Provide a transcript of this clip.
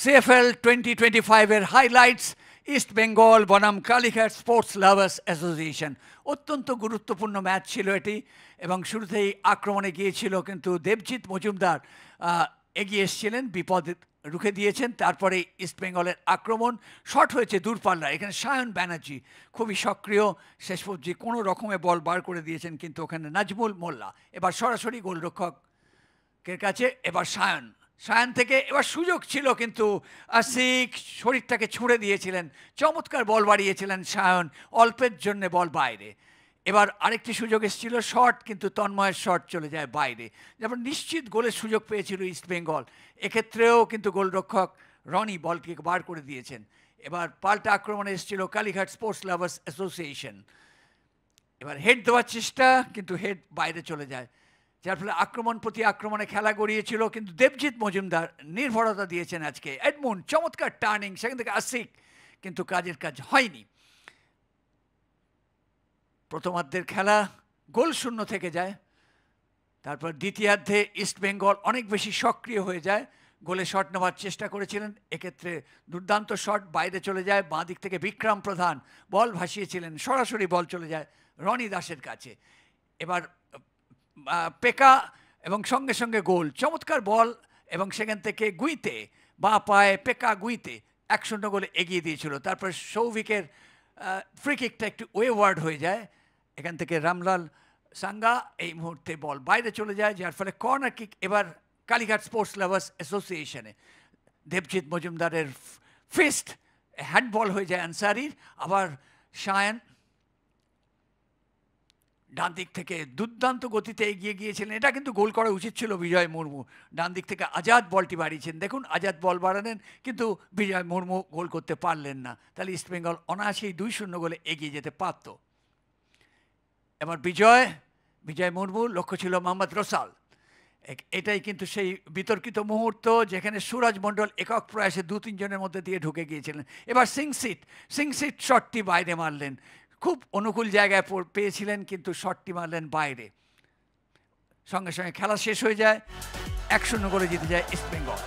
CFL 2025 এর highlights east Bengal বনাম Kalighat sports lovers association. অত্যন্ত গুরুত্বপূর্ণ ম্যাচ ছিল এটি এবং শুরুতেই আক্রমণে গিয়েছিল, কিন্তু দেবজিৎ মজুমদার এগিয়ে এসেছিলেন, বিপদ রুখে দিয়েছেন। তারপরে ইস্ট বেঙ্গলের আক্রমণ শট হয়েছে দূরপাল্লা, এখানে সায়ন ব্যানার্জি খুবই সক্রিয়, শেষ পর্যন্ত কোনো রকমে বল বার করে দিয়েছেন, কিন্তু ওখানে নাজমুল মোল্লা এবার সরাসরি গোলরক্ষকের কাছে। এবার সায়ন থেকে এবার সুযোগ ছিল, কিন্তু আসিক শরীরটাকে ছুঁড়ে দিয়েছিলেন, চমৎকার বল বাড়িয়েছিলেন সায়ন, অল্পের জন্য বল বাইরে। এবার আরেকটি সুযোগ এসেছিল শট, কিন্তু তন্ময়ের শট চলে যায় বাইরে। যেমন নিশ্চিত গোলের সুযোগ পেয়েছিল ইস্ট বেঙ্গল, এক্ষেত্রেও কিন্তু গোলরক্ষক রনি বলকে বার করে দিয়েছেন। এবার পাল্টা আক্রমণে এসেছিল কালীঘাট স্পোর্টস লাভার্স অ্যাসোসিয়েশন। এবার হেড দেওয়ার চেষ্টা, কিন্তু হেড বাইরে চলে যায়, যার ফলে আক্রমণ প্রতি আক্রমণে খেলা গড়িয়েছিল। কিন্তু দেবজিৎ মজুমদার নির্ভরতা দিয়েছেন আজকে। এডমুন্ড চমৎকার টার্নিং, সেখান থেকে আসিক, কিন্তু কাজের কাজ হয়নি। প্রথমার্ধের খেলা গোল শূন্য থেকে যায়, তারপর দ্বিতীয়ার্ধে ইস্ট বেঙ্গল অনেক বেশি সক্রিয় হয়ে যায়, গোলে শট নেওয়ার চেষ্টা করেছিলেন, এক্ষেত্রে দুর্দান্ত শট বাইরে চলে যায়। বাঁ দিক থেকে বিক্রম প্রধান বল ভাসিয়েছিলেন, সরাসরি বল চলে যায় রনি দাসের কাছে। এবার পেকা এবং সঙ্গে সঙ্গে গোল, চমৎকার বল, এবং সেখান থেকে গুইতে বাঁ পায়ে পেকা গুইতে 1-0 গোলে এগিয়ে দিয়েছিল। তারপর সৌভিকের ফ্রি কিকটা একটু ওয়েওয়ার্ড হয়ে যায়, এখান থেকে রামলাল সাঙ্গা এই মুহূর্তে বল বাইরে চলে যায়, যার ফলে কর্নার কিক এবার কালীঘাট স্পোর্টস লাভার্স অ্যাসোসিয়েশনে। দেবজিৎ মজুমদারের ফিস্ট হ্যান্ডবল হয়ে যায় আনসারির। আবার সায়ন ডান দিক থেকে দুর্দান্ত গতিতে এগিয়ে গিয়েছিলেন, এটা কিন্তু গোল করা উচিত ছিল বিজয় মুর্মু। ডান দিক থেকে আজাদ বলটি বাড়িয়েছেন, দেখুন আজাদ বল বাড়ালেন, কিন্তু বিজয় মুর্মু গোল করতে পারলেন না, তাহলে ইস্টবেঙ্গল অনায়াসেই 2-0 গোলে এগিয়ে যেতে পারত। এবার বিজয় মুর্মু, লক্ষ্য ছিল মোহাম্মদ রসাল। এটাই কিন্তু সেই বিতর্কিত মুহূর্ত যেখানে সুরজ মণ্ডল একক প্রয়াসে 2-3 জনের মধ্যে দিয়ে ঢুকে গিয়েছিলেন। এবার সিংসিট শটটি বাইরে মারলেন, খুব অনুকূল জায়গায় পেয়েছিলেন, কিন্তু শটটি মারলেন বাইরে। সঙ্গে সঙ্গে খেলা শেষ হয়ে যায়, 1-0 করে জিতে যায় ইস্ট বেঙ্গল।